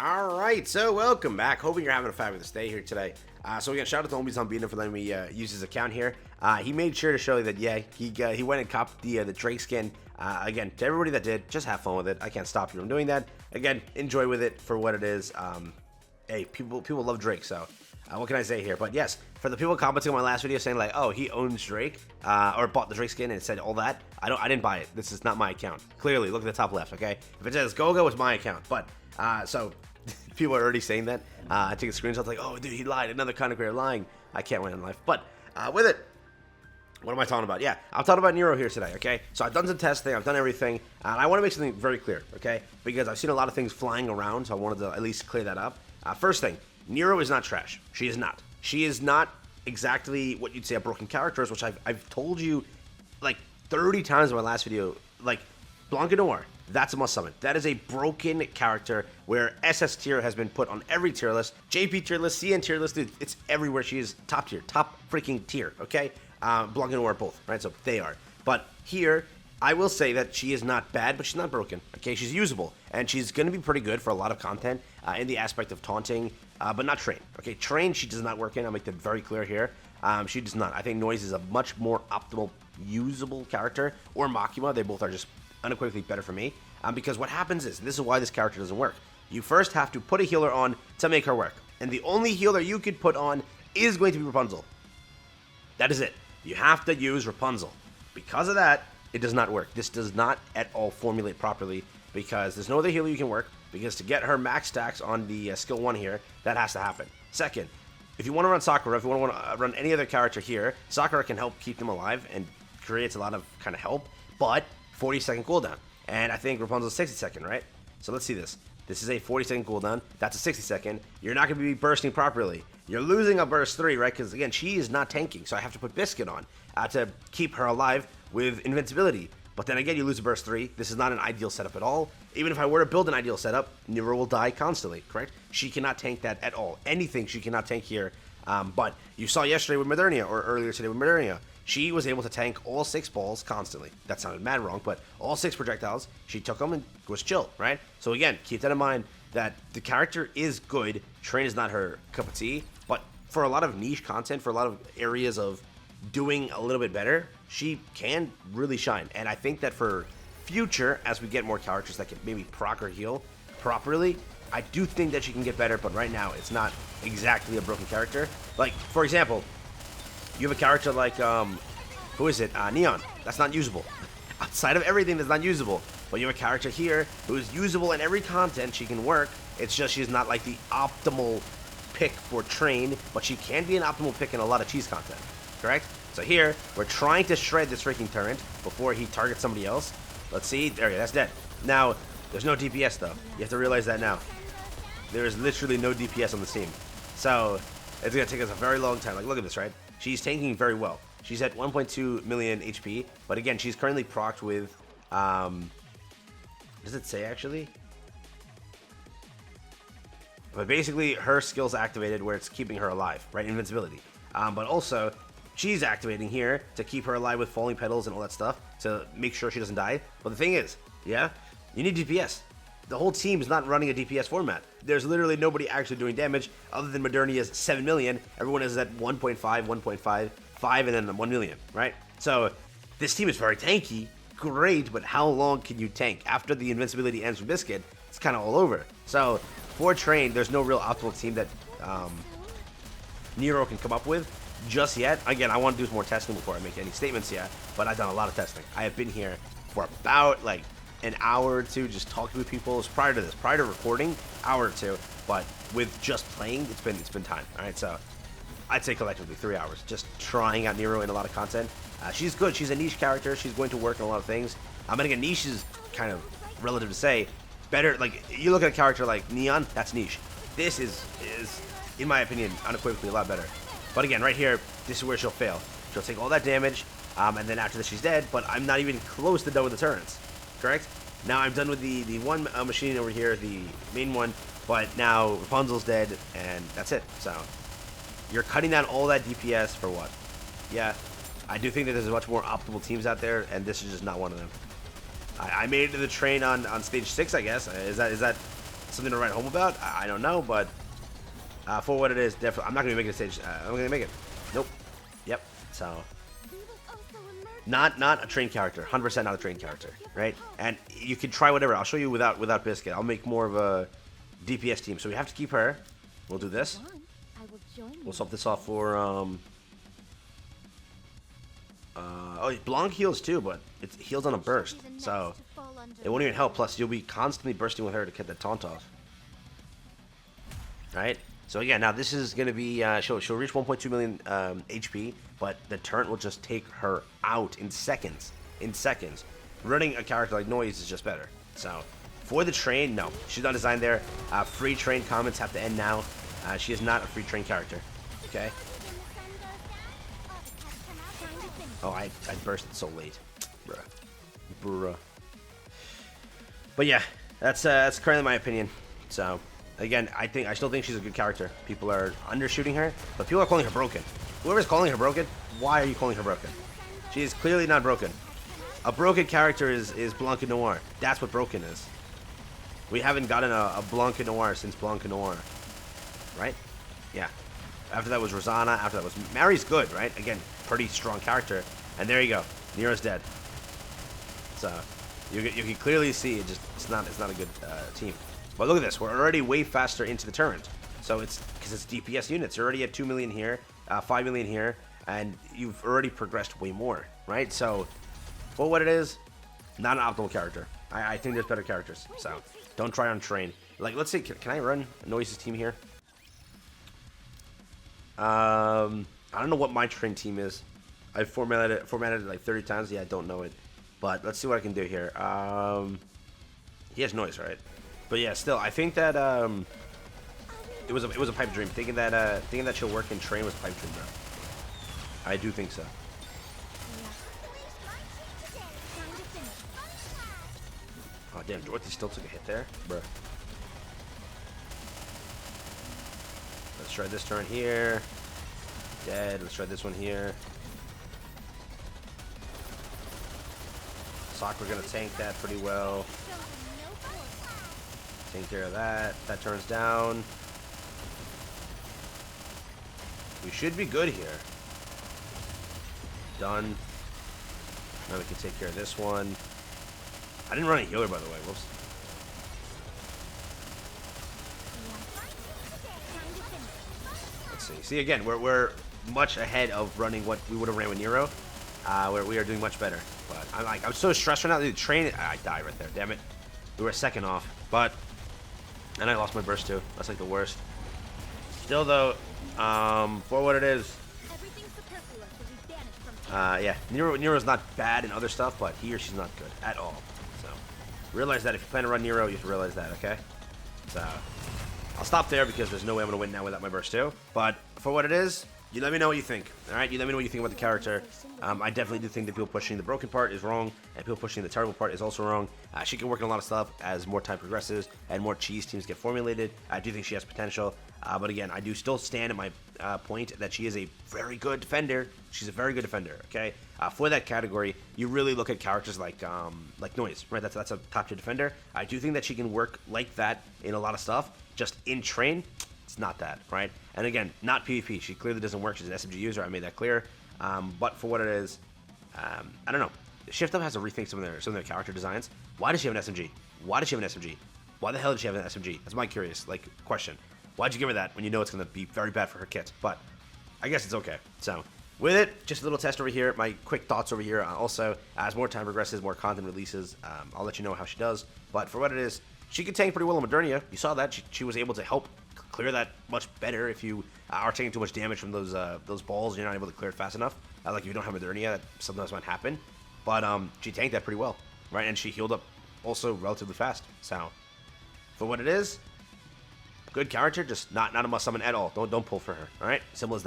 Alright, so welcome back. Hoping you're having a fabulous day here today. So again, shout out to Homies on Beating for letting me use his account here. He made sure to show you that, yeah, he went and copped the Drake skin. Again, to everybody that did, just have fun with it. I can't stop you from doing that. Again, enjoy with it for what it is. Hey, people love Drake, so what can I say here? But yes, for the people commenting on my last video saying like, oh, he owns Drake, or bought the Drake skin and said all that, I didn't buy it. This is not my account. Clearly, look at the top left, okay? If it says Gogo, it's my account. But, so people are already saying that. I take a screenshot like, oh, dude, he lied. Another content creator lying. I can't win in life. But with it, what am I talking about? Yeah, I'm talking about Nero here today, okay? So I've done some testing. I've done everything. And I want to make something very clear, okay? Because I've seen a lot of things flying around, so I wanted to at least clear that up. First thing, Nero is not trash. She is not. She is not exactly what you'd say a broken character is, which I've told you like 30 times in my last video. Like, Blanca Noir, that's a must summon. That is a broken character where SS tier has been put on every tier list. JP tier list, CN tier list, dude, it's everywhere. She is top tier, top freaking tier, okay? Blanca Noir both, right? So they are. But here, I will say that she is not bad, but she's not broken, okay? She's usable, and she's going to be pretty good for a lot of content in the aspect of taunting, but not train, okay? Train, she does not work in. I'll make that very clear here. She does not. I think Noise is a much more optimal, usable character, or Makima. They both are just unequivocally better for me, because what happens is, this is why this character doesn't work. You first have to put a healer on to make her work, and the only healer you could put on is going to be Rapunzel. That is it. You have to use Rapunzel. Because of that, it does not work. This does not at all formulate properly, because there's no other healer you can work, because to get her max stacks on the skill 1 here, that has to happen. Second, if you want to run Sakura, if you want to run any other character here, Sakura can help keep them alive and creates a lot of kind of help, but 40-second cooldown. And I think Rapunzel's 60-second, right? So let's see this. This is a 40-second cooldown. That's a 60-second. You're not going to be bursting properly. You're losing a burst 3, right? Because, again, she is not tanking, so I have to put Biscuit on to keep her alive with invincibility. But then again, you lose a burst 3. This is not an ideal setup at all. Even if I were to build an ideal setup, Nero will die constantly, correct? She cannot tank that at all. Anything she cannot tank here. But you saw yesterday with Modernia, or earlier today with Modernia, she was able to tank all 6 balls constantly. That sounded mad wrong, but all 6 projectiles, she took them and was chill, right? So again, keep that in mind that the character is good. Train is not her cup of tea, but for a lot of niche content, for a lot of areas of doing a little bit better, she can really shine. And I think that for future, as we get more characters that can maybe proc or heal properly, I do think that she can get better, but right now it's not exactly a broken character. Like, for example, you have a character like, who is it? Neon. That's not usable. Outside of everything, that's not usable. But you have a character here who is usable in every content. She can work. It's just she's not like the optimal pick for train, but she can be an optimal pick in a lot of cheese content. Correct? So here, we're trying to shred this freaking turret before he targets somebody else. Let's see. There you go. That's dead. Now, there's no DPS, though. You have to realize that now. There is literally no DPS on the team. So, it's going to take us a very long time. Like, look at this, right? She's tanking very well. She's at 1.2 million HP, but again, she's currently procced with, does it say actually? But basically, her skill's activated where it's keeping her alive, right? Invincibility. But also, she's activating here to keep her alive with falling petals and all that stuff to make sure she doesn't die. But the thing is, yeah, you need DPS. The whole team is not running a DPS format. There's literally nobody actually doing damage other than Modernia's 7 million. Everyone is at 1.5, 1.5, 5, and then 1 million, right? So this team is very tanky. Great, but how long can you tank? After the invincibility ends with Biscuit, it's kind of all over. So for Train, there's no real optimal team that Nero can come up with just yet. Again, I want to do some more testing before I make any statements yet, but I've done a lot of testing. I have been here for about like an hour or two just talking with people. Prior to this, prior to recording, hour or two, but with just playing, it's been time. All right, so I'd say collectively 3 hours just trying out Nero in a lot of content. She's good. She's a niche character. She's going to work in a lot of things. And again, niche is kind of relative to say. Better, like, you look at a character like Neon, that's niche. This is in my opinion, unequivocally a lot better. But again, right here, this is where she'll fail. She'll take all that damage, and then after this she's dead, but I'm not even close to done with the turrets. Correct? Now I'm done with the one machine over here, the main one, but now Rapunzel's dead, and that's it. So, you're cutting down all that DPS for what? Yeah, I do think that there's much more optimal teams out there, and this is just not one of them. I made it to the train on stage 6, I guess. Is that something to write home about. I don't know, but for what it is, definitely, I'm not gonna be making a stage. I'm gonna make it. Nope. Yep. So, not a trained character. 100% not a trained character, right? And you can try whatever. I'll show you without Biscuit. I'll make more of a DPS team. So we have to keep her. We'll do this. We'll swap this off for oh, Blanc heals too, but it heals on a burst, so it won't even help. Plus, you'll be constantly bursting with her to get the taunt off. Right? So again, now this is going to be, she'll reach 1.2 million HP, but the turret will just take her out in seconds. Running a character like Noise is just better. So, for the train, no. She's not designed there. Free train comments have to end now. She is not a free train character. Okay? Oh, I bursted so late. Bruh. But yeah, that's currently my opinion. So, again, I still think she's a good character. People are undershooting her, but people are calling her broken. Whoever's calling her broken, why are you calling her broken? She is clearly not broken. A broken character is Blanc Noir. That's what broken is. We haven't gotten a Blanc Noir since Blanc Noir. Right? Yeah. After that was Rosanna. After that was Mary's good, right? Again, pretty strong character. And there you go. Nero's dead. So you can clearly see it's not a good team. But look at this. We're already way faster into the turret. So it's because it's DPS units. You're already at 2 million here, 5 million here, and you've already progressed way more, right? So for what it is, not an optimal character. I think there's better characters. So don't try on train. Like, let's say, can I run Noise's team here? I don't know what my train team is. I formatted it like 30 times. Yeah, I don't know it. But let's see what I can do here. He has Noise, right? But yeah, still, I think that it was a pipe dream. Thinking that she'll work in train was a pipe dream, bro. I do think so. Oh damn, Dorothy still took a hit there, bro. Let's try this turn here. Dead. Let's try this one here. We're gonna tank that pretty well. Take care of that. That turns down. We should be good here. Done. Now we can take care of this one. I didn't run a healer, by the way. Whoops. Let's see. See, again, we're much ahead of running what we would have ran with Nero. Where we are doing much better. But I'm so stressed right now. The train, I died right there. Damn it. We were a second off. But, and I lost my burst too. That's like the worst. Still though, for what it is. Yeah, Nero's not bad in other stuff, but he or she's not good at all. So, realize that if you plan to run Nero, you have to realize that, okay? So, I'll stop there because there's no way I'm going to win now without my burst too. But, for what it is, you let me know what you think, alright? You let me know what you think about the character. I definitely do think that people pushing the broken part is wrong, and people pushing the terrible part is also wrong. She can work on a lot of stuff as more time progresses and more cheese teams get formulated. I do think she has potential, but again, I do still stand at my point that she is a very good defender. She's a very good defender, okay? For that category, you really look at characters like Noise, right? That's a top tier defender. I do think that she can work like that in a lot of stuff. Just in train, it's not that, right? And again, not PvP. She clearly doesn't work. She's an SMG user. I made that clear. But for what it is, I don't know. Shift Up has to rethink some of their character designs. Why does she have an SMG? Why does she have an SMG? Why the hell did she have an SMG? That's my curious question. Why'd you give her that when you know it's going to be very bad for her kit? But I guess it's okay. So with it, just a little test over here. My quick thoughts over here. Also, as more time progresses, more content releases, I'll let you know how she does. But for what it is, she can tank pretty well on Modernia. You saw that. She was able to help clear that much better. If you are taking too much damage from those balls, you're not able to clear it fast enough. Like if you don't have Modernia, that sometimes might happen. But she tanked that pretty well, right? And she healed up also relatively fast. So for what it is, good character, just not a must summon at all. Don't pull for her. All right, simple as that.